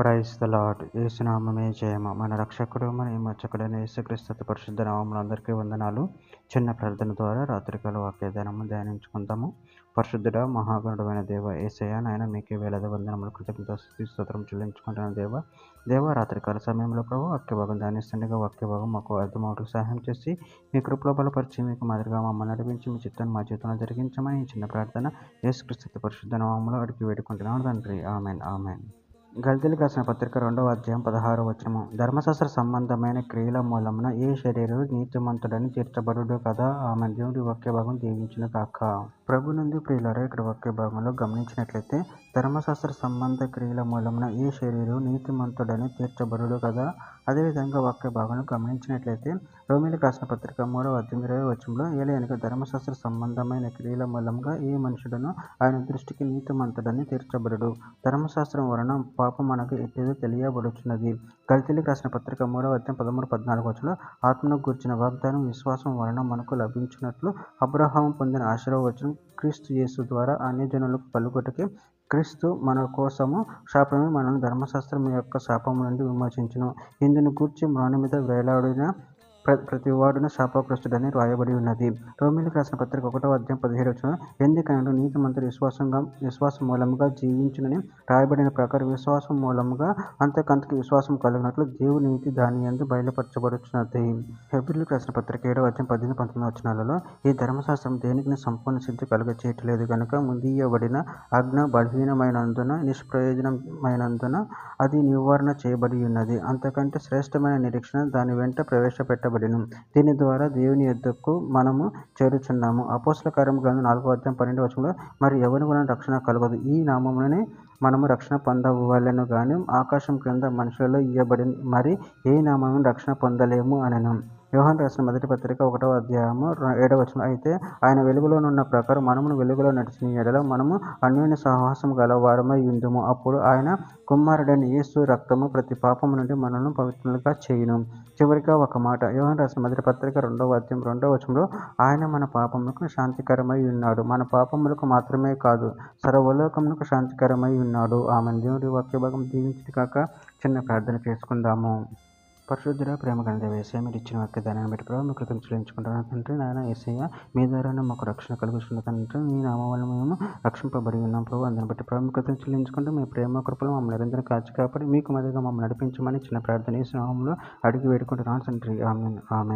Praise the lord. యేసునామమే జయము. మన రక్షకుడు మన విమోచకుడైన యేసుక్రీస్తు పరిశుద్ధ నామములో అందరికీ వందనాలు. చిన్న ప్రార్థన ద్వారా రాత్రికాల వాక్యదానము ధ్యానించుకుందాము. పరిశుద్ధుడ మహాగణుడైన దేవ యేసయ్య, నాయన మీకే వేలాది వందనములు కృతజ్ఞతాస్తుతి స్తోత్రం చెల్లించుకుంటున్నాను. దేవ రాత్రికాల సమయంలో ప్రభు వాక్యభాగం ధ్యానిస్తుండగా వాక్యభాగం మాకు అర్థమవుటకు సహాయం చేసి మీ కృపలో బలపరిచి మీకు మాదిరిగా మమ్మల్ని నడిపించి మీ చిత్తాన్ని మా జీవితంలో జరిగించమని ఈ చిన్న ప్రార్థన యేసుక్రీస్తు పరిశుద్ధ నామములో అడిగి వేడుకుంటున్నాను తండ్రి. Amen amen. గల్తీయులకు రాసిన పత్రిక 2వ అధ్యాయం 16వ వచనము. ధర్మశాస్త్ర సంబంధమైన క్రియల మూలమున ఏ శరీరుడు నీతిమంతుడని తీర్చబడుడు కదా. ఆమె దేవుడి వాక్య భాగం దీవించును కాక. ప్రభు నుండి ప్రియులారా, ఇక్కడ వాక్య భాగంలో గమనించినట్లయితే ధర్మశాస్త్ర సంబంధ క్రియల మూలమున ఏ శరీరుడు నీతిమంతుడని తీర్చబడుడు కదా. అదేవిధంగా వాక్య భాగంలో గమనించినట్లయితే రోమీయులకు రాసిన పత్రిక 3వ అధ్యాయం 20వ వచనంలో ఏలయనగా ధర్మశాస్త్ర సంబంధమైన క్రియల మూలంగా ఏ మనుషుడను ఆయన దృష్టికి నీతిమంతుడని తీర్చబడుడు. ధర్మశాస్త్రం వలన పాపం మనకు ఎట్టిదో తెలియబడుచున్నది. గల్తీయులకు రాసిన పత్రిక 3వ అధ్యాయం 13-14 వచనంలో ఆత్మను గూర్చిన వాగ్దానం విశ్వాసం వలన మనకు లభించినట్లు అబ్రహాము పొందిన ఆశీర్వచనం క్రీస్తు యేసు ద్వారా అన్యజనులకు కలుగుటకి క్రీస్తు మన కోసము శాపమే మనల్ని ధర్మశాస్త్రం యొక్క శాపము నుండి విమోచించును. ఇందును గూర్చి మ్రాను మీద వేలాడిన ప్రతివాడును శాపగ్రస్తుడని రాయబడి ఉన్నది. రోమీయులకు రాసిన పత్రిక 1వ అధ్యాయం 17వ వచనం, ఎందుకనగా నీతిమంతుడు విశ్వాసం మూలముగా జీవించునని రాయబడిన ప్రకారం విశ్వాసం మూలముగా అంతకంతకు విశ్వాసం కలిగినట్లు దేవుని నీతి దాని యందు బయలుపరచబడుచున్నది. హెబ్రీయులకు రాసిన పత్రిక 7వ అధ్యాయం 18-19 వచనాలలో ఈ ధర్మశాస్త్రం దేనికి సంపూర్ణ సిద్ధి కలుగచేయట్లేదు కనుక ముందియబడిన ఆజ్ఞ బలహీనమైనందున నిష్ప్రయోజనమైనందున అది నివారణ చేయబడి ఉన్నది. అంతకంటే శ్రేష్టమైన నిరీక్షణ దాని వెంట ప్రవేశపెట్టబడిను. దీని ద్వారా దేవుని యొద్దకు మనము చేరుచున్నాము. అపోస్తల కార్యముల గ్రంథం 4వ అధ్యాయం 12వ వచనంలో, మరి ఎవరి వలన రక్షణ కలగదు, ఈ నామముననే మనము రక్షణ పొందవలెను గాని ఆకాశం క్రింద మనుషులలో ఇయ్యబడిన మరి ఏ నామమున రక్షణ పొందలేము అనెను. యోహాను రాసిన మొదటి పత్రిక 1వ అధ్యాయము 7వ వచనం, అయితే ఆయన వెలుగులోనున్న ప్రకారం మనమును వెలుగులో నడిచిన యెడల మనము అన్యోన్య సహవాసం గల వారమై యుందుము. అప్పుడు ఆయన కుమారుడైన యేసు రక్తము ప్రతి పాపము నుండి మనల్ని పవిత్రులుగా చేయును. చివరిగా ఒక మాట, యోహాను రాసిన మొదటి పత్రిక 2వ అధ్యాయం 2వ వచనంలో, ఆయన మన పాపములకు శాంతికరమై ఉన్నాడు. మన పాపములకు మాత్రమే కాదు, సర్వలోకమునకు శాంతికరమై ఉన్నాడు. ఆమె దేవుడి వాక్య భాగం దీవించును కాక. చిన్న ప్రార్థన చేసుకుందాము. పరిశుద్ధుడ ప్రేమ గల యేసయ్య, మీరు ఇచ్చిన వాక్యదానాన్ని బట్టి ప్రభావ మీకు కృతజ్ఞతలు చెల్లించుకుంటున్నాను తండ్రి. నాయన యేసయ్య, మీ ద్వారానే మాకు రక్షణ కలుగుతున్న తండ్రి. మీ నామం వల్ల మేము రక్షింపబడి ఉన్నాం ప్రభు. అందరిని బట్టి ప్రభావ మీకు కృతజ్ఞతలు చెల్లించుకుంటూ మీ ప్రేమ కృపలు మమ్మల్ని నిరంతరం కాచి కాపాడి మీకు మధ్యగా మమ్మల్ని నడిపించమని చిన్న ప్రార్థన యేసు నామములో అడిగి వేడుకుంటున్నాను తండ్రి. ఆమేన్ ఆమేన్.